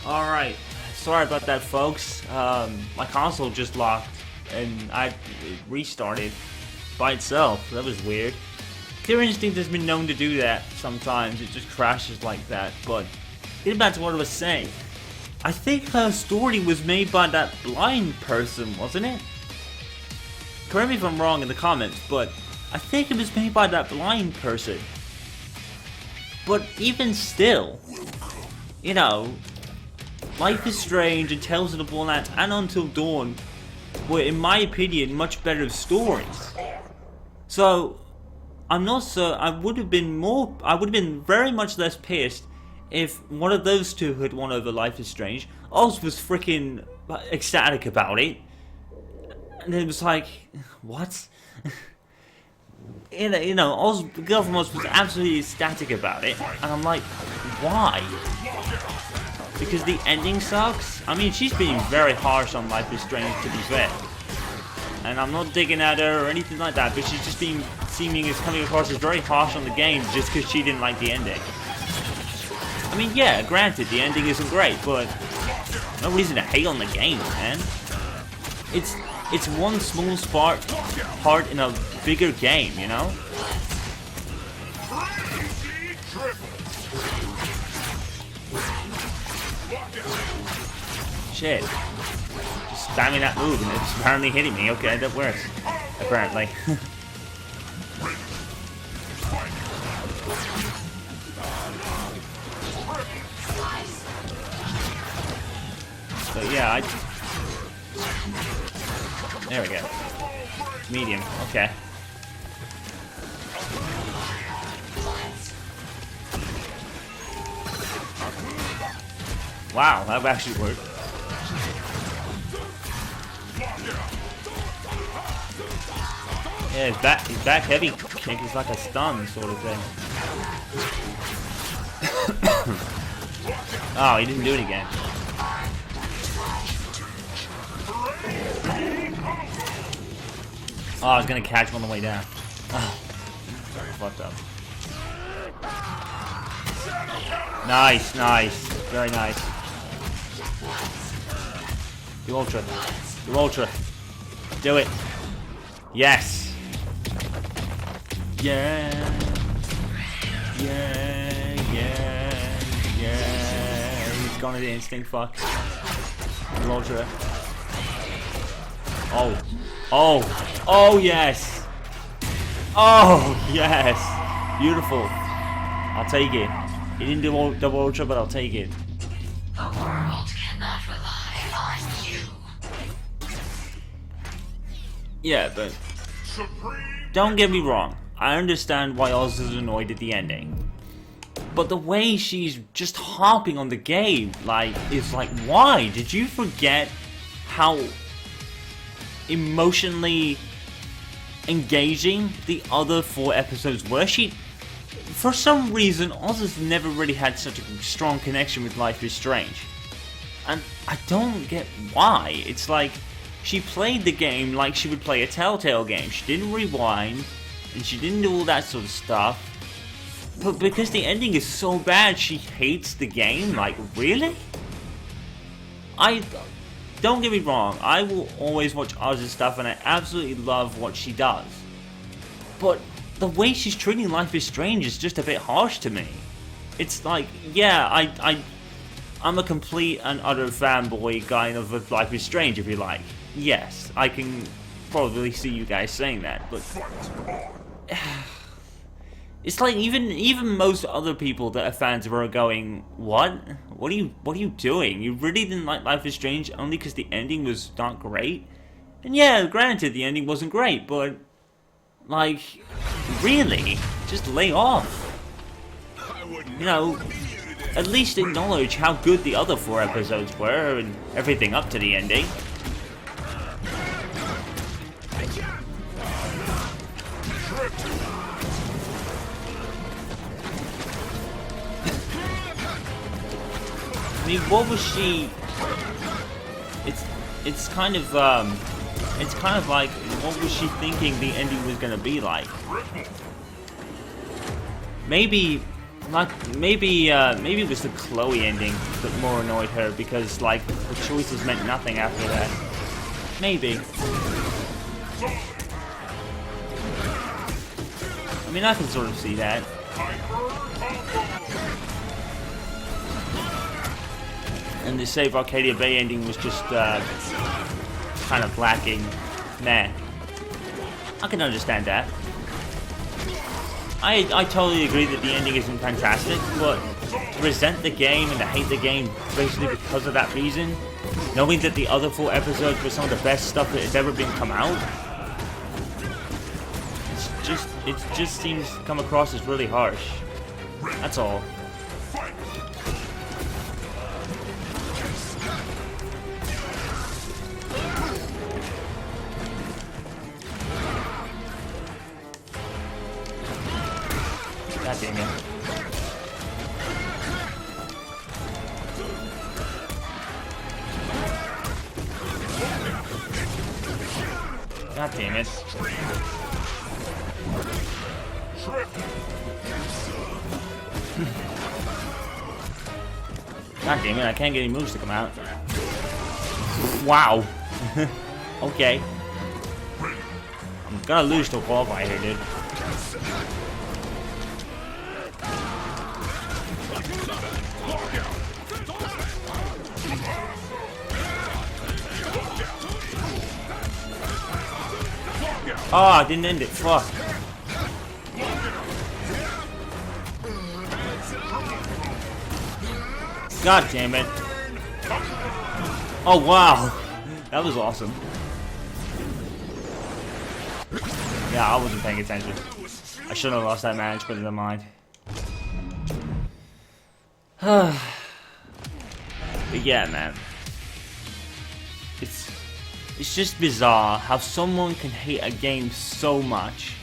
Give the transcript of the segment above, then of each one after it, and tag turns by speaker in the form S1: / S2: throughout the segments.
S1: Alright, sorry about that, folks. My console just locked and it restarted by itself. That was weird. Clear Instinct has been known to do that sometimes. It just crashes like that. But getting back to what I was saying, I think her story was made by that blind person, wasn't it? Correct me if I'm wrong in the comments, but I think it was made by that blind person. But even still, you know, Life is Strange and Tales of the Borderlands and Until Dawn were, in my opinion, much better stories. So I'm not so. I would have been very much less pissed if one of those two had won over Life is Strange. Oz was freaking ecstatic about it, and it was like, what? You know, Oz, the girl from Oz was absolutely ecstatic about it, and I'm like, why? Because the ending sucks? I mean, she's being very harsh on Life is Strange, to be fair. And I'm not digging at her or anything like that, but she's just being coming across as very harsh on the game just because she didn't like the ending. I mean, yeah, granted, the ending isn't great, but no reason to hate on the game, man. It's one small part in a bigger game, you know? Shit. Just spamming that move and it's apparently hitting me. Okay, that works. Apparently. But yeah, there we go. Medium, okay. Wow, that actually worked. Yeah, his back heavy kick is like a stun sort of thing. Oh, he didn't do it again. Oh, I was gonna catch him on the way down. Oh, fucked up. Nice, nice, very nice. Do ultra, do ultra, do it. Yes. Yeah, yeah, yeah, yeah. He's gone to the instinct fuck. Do ultra. Oh. Oh! Oh, yes! Oh, yes! Beautiful. I'll take it. He didn't do double ultra, but I'll take it.
S2: The world cannot rely on you.
S1: Yeah, but don't get me wrong. I understand why Oz is annoyed at the ending. But the way she's just harping on the game, like, is like, why? Did you forget how emotionally engaging the other 4 episodes were? For some reason, Oz has never really had such a strong connection with Life is Strange. And I don't get why. It's like, she played the game like she would play a Telltale game. She didn't rewind, and she didn't do all that sort of stuff. But because the ending is so bad, she hates the game? Like, really? Don't get me wrong, I will always watch Oz's stuff and I absolutely love what she does. But the way she's treating Life is Strange is just a bit harsh to me. It's like, yeah, I'm a complete and utter fanboy kind of Life is Strange, if you like. Yes, I can probably see you guys saying that, but it's like even most other people that are fans of her are going, what? What are you doing? You really didn't like Life is Strange only because the ending was not great? And yeah, granted the ending wasn't great, but like, really? Just lay off. You know, at least acknowledge how good the other 4 episodes were and everything up to the ending. I mean, what was she? It's kind of like, what was she thinking the ending was gonna be like? Maybe Like, maybe it was the Chloe ending that more annoyed her because, like, the choices meant nothing after that. Maybe. I mean, I can sort of see that. And the Save Arcadia Bay ending was just, kind of lacking. Nah. I can understand that. I totally agree that the ending isn't fantastic, but to resent the game and to hate the game basically because of that reason, knowing that the other 4 episodes were some of the best stuff that has ever been come out, it just seems to come across as really harsh. That's all. God damn it. God damn it. God damn it, I can't get any moves to come out. Wow. Okay. I'm gonna lose to a qualifier here, dude. Oh, I didn't end it. Fuck. God damn it. Oh, wow. That was awesome. Yeah, I wasn't paying attention. I shouldn't have lost that match, but never mind. But yeah, man. It's just bizarre how someone can hate a game so much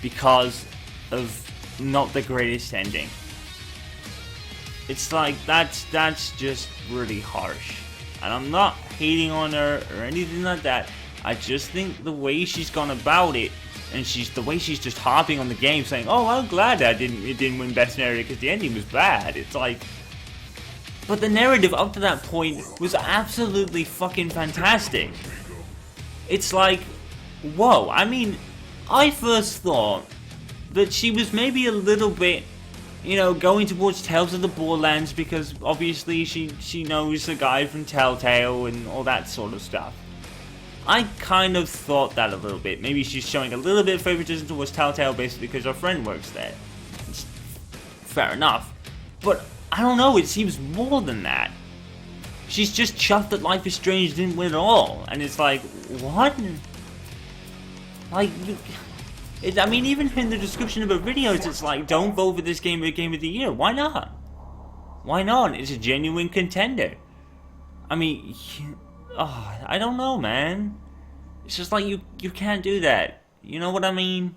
S1: because of not the greatest ending. It's like, that's just really harsh. And I'm not hating on her or anything like that. I just think the way she's gone about it, and the way she's just hopping on the game saying, oh, I'm glad that it didn't win Best Narrative because the ending was bad. It's like, but the narrative up to that point was absolutely fucking fantastic. It's like, whoa. I mean, I first thought that she was maybe a little bit, you know, going towards Tales of the Borderlands because obviously she knows the guy from Telltale and all that sort of stuff. I kind of thought that a little bit. Maybe she's showing a little bit of favoritism towards Telltale basically because her friend works there. It's fair enough. But I don't know, it seems more than that. She's just chuffed that Life is Strange didn't win at all. And it's like, what? Like, I mean, even in the description of her videos, it's like, don't vote for this game as Game of the Year. Why not? Why not? It's a genuine contender. I mean, oh, I don't know, man. It's just like, you can't do that. You know what I mean?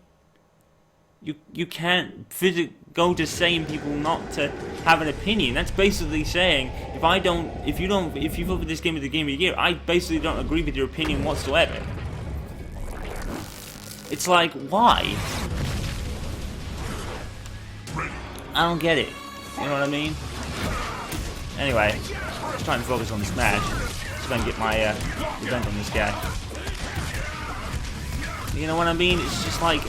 S1: You can't go to saying people not to have an opinion. That's basically saying if you vote for this game as the Game of the Year, I basically don't agree with your opinion whatsoever. It's like, why? I don't get it. You know what I mean? Anyway, just trying to focus on this match. Just trying to get my revenge on this guy. You know what I mean? It's just like,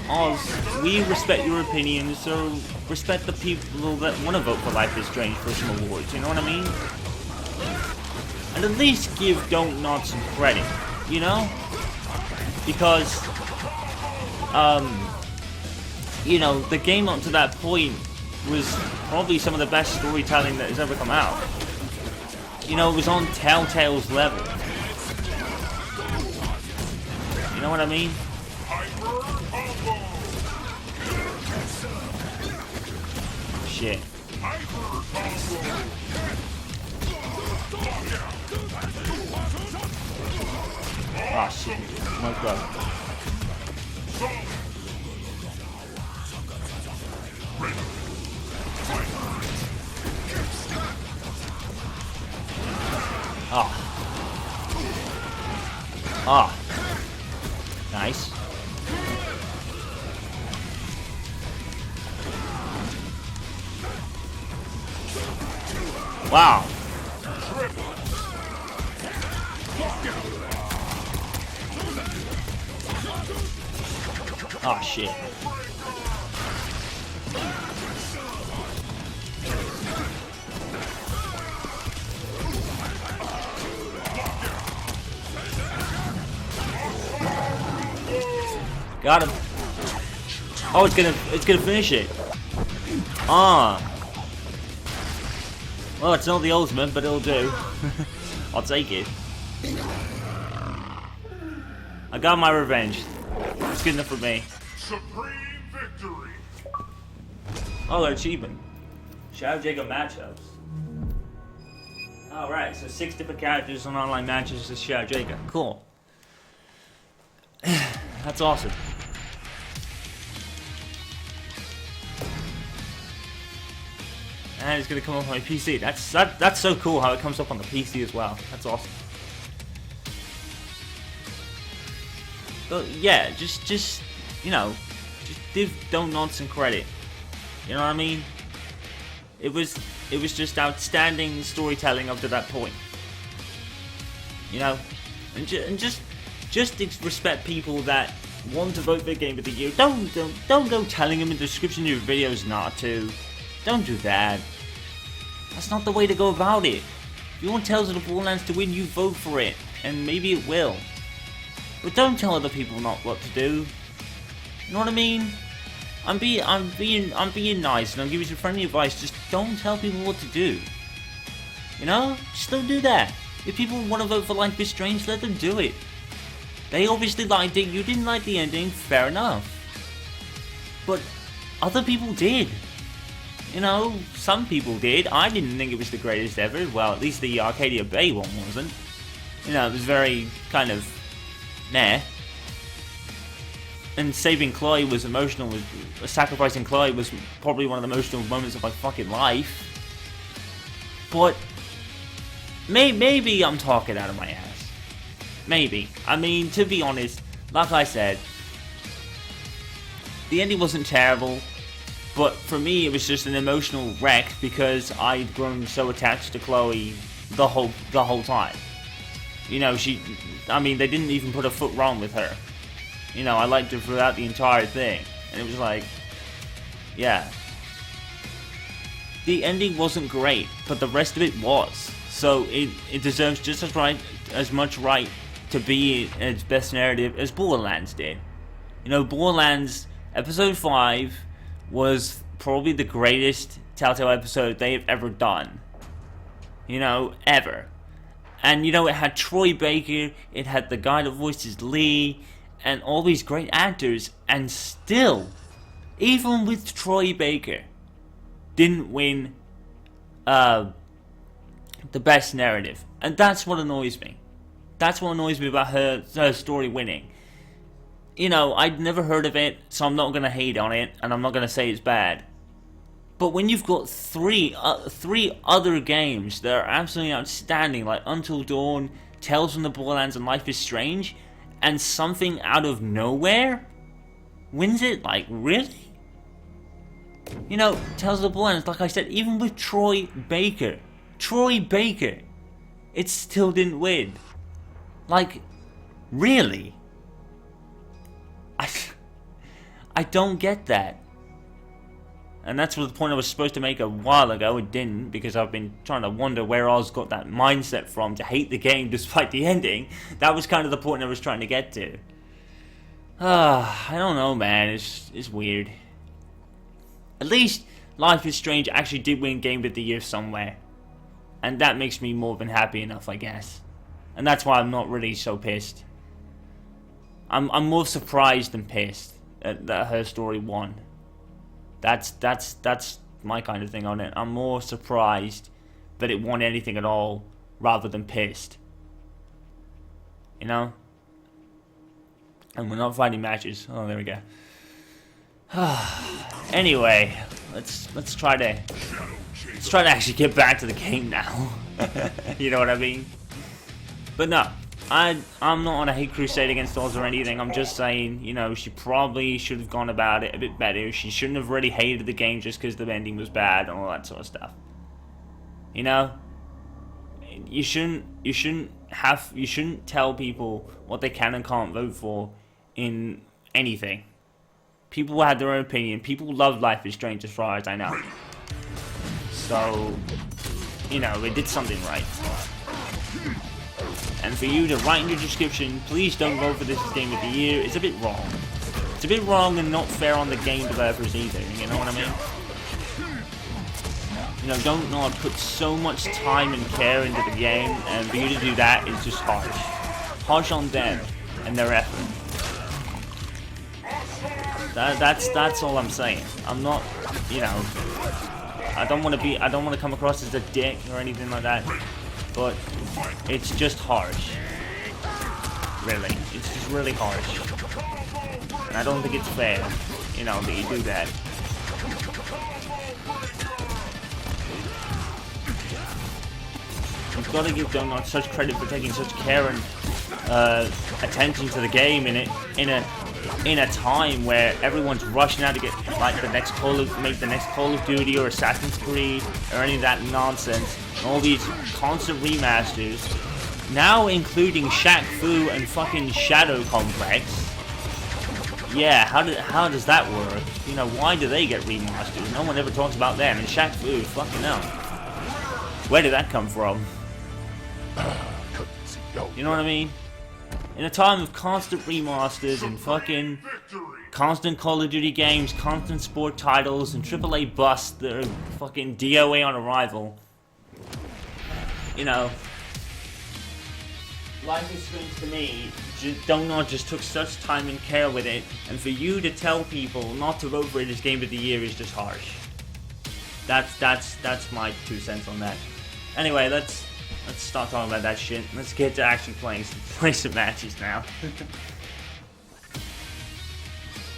S1: Oz, we respect your opinion, so respect the people that want to vote for Life is Strange for some awards, you know what I mean? And at least give Don't Nod some credit, you know? Because, you know, the game up to that point was probably some of the best storytelling that has ever come out. You know, it was on Telltale's level. You know what I mean? Shit. Oh shit. My God. Oh. Oh. Nice. Wow. Oh shit. Got him. Oh, it's gonna finish it. Ah. Well, it's not the ultimate, but it'll do. I'll take it. I got my revenge. It's good enough for me.
S3: Supreme victory.
S1: Oh, an achievement. Jago matchups. Alright, so 6 different characters on online matches with Jago. Cool. That's awesome. And it's gonna come up on my PC. That's so cool how it comes up on the PC as well. That's awesome. But yeah, just you know, just give Don't Nonsense credit. You know what I mean? It was just outstanding storytelling up to that point. You know, and just respect people that want to vote for Game of the Year. Don't go telling them in the description of your videos not to. Don't do that. That's not the way to go about it. If you want Tales of the Borderlands to win, you vote for it, and maybe it will. But don't tell other people not what to do. You know what I mean? I'm being nice, and I'm giving you some friendly advice. Just don't tell people what to do. You know? Just don't do that. If people want to vote for Life is Strange, let them do it. They obviously liked it. You didn't like the ending. Fair enough. But other people did. You know, some people did. I didn't think it was the greatest ever. Well, at least the Arcadia Bay one wasn't. You know, it was very kind of nah. And saving Chloe was emotional. Sacrificing Chloe was probably one of the emotional moments of my fucking life. But maybe I'm talking out of my ass. Maybe. I mean, to be honest, like I said, the ending wasn't terrible. But for me, it was just an emotional wreck because I'd grown so attached to Chloe the whole time. You know, I mean, they didn't even put a foot wrong with her. You know, I liked her throughout the entire thing. And it was like, yeah. The ending wasn't great, but the rest of it was. So it deserves just as much right to be its best narrative as Borderlands did. You know, Borderlands Episode 5 was probably the greatest Telltale episode they have ever done. You know, ever. And you know, it had Troy Baker, it had the guy that voices Lee, and all these great actors, and still, even with Troy Baker, didn't win the best narrative. And that's what annoys me. That's what annoys me about her story winning. You know, I'd never heard of it, so I'm not going to hate on it, and I'm not going to say it's bad. But when you've got three other games that are absolutely outstanding, like Until Dawn, Tales from the Borderlands, and Life is Strange, and something out of nowhere wins it, like, really? You know, Tales of the Borderlands, like I said, even with Troy Baker, it still didn't win. Like, really? I don't get that. And that's the point I was supposed to make a while ago. It didn't, because I've been trying to wonder where Oz got that mindset from to hate the game despite the ending. That was kind of the point I was trying to get to. I don't know, man. It's weird. At least Life is Strange actually did win Game of the Year somewhere. And that makes me more than happy enough, I guess. And that's why I'm not really so pissed. I'm more surprised than pissed that her story won. That's my kind of thing on it. I'm more surprised that it won anything at all rather than pissed. You know? And we're not fighting matches. Oh, there we go. Anyway, let's try to actually get back to the game now. You know what I mean? But no, I'm not on a hate crusade against Oz or anything. I'm just saying, you know, she probably should have gone about it a bit better. She shouldn't have really hated the game just because the ending was bad and all that sort of stuff. You know, you shouldn't tell people what they can and can't vote for in anything. People have their own opinion. People love Life is Strange as far as I know. So, you know, they did something right. And for you to write in your description, please don't vote for this as Game of the Year, it's a bit wrong. It's a bit wrong and not fair on the game developers either, you know what I mean? You know, don't not put so much time and care into the game, and for you to do that is just harsh. Harsh on them and their effort. That's all I'm saying. I'm not, you know, I don't want to come across as a dick or anything like that, but it's just harsh. Really, it's just really harsh. And I don't think it's fair, you know, that you do that. You've got to give Donut such credit for taking such care and attention to the game in a time where everyone's rushing out to get like make the next Call of Duty or Assassin's Creed or any of that nonsense. And all these constant remasters, now including Shaq Fu and fucking Shadow Complex. Yeah, how does that work? You know, why do they get remastered? No one ever talks about them. And Shaq Fu, fucking hell. Where did that come from? You know what I mean? In a time of constant remasters and fucking constant Call of Duty games, constant sport titles, and AAA busts that are fucking DOA on arrival. You know, Life is Strange to me, Donut just took such time and care with it, and for you to tell people not to vote for it as Game of the Year is just harsh. That's my 2 cents on that. Anyway, let's stop talking about that shit. Let's get to actually play some matches now.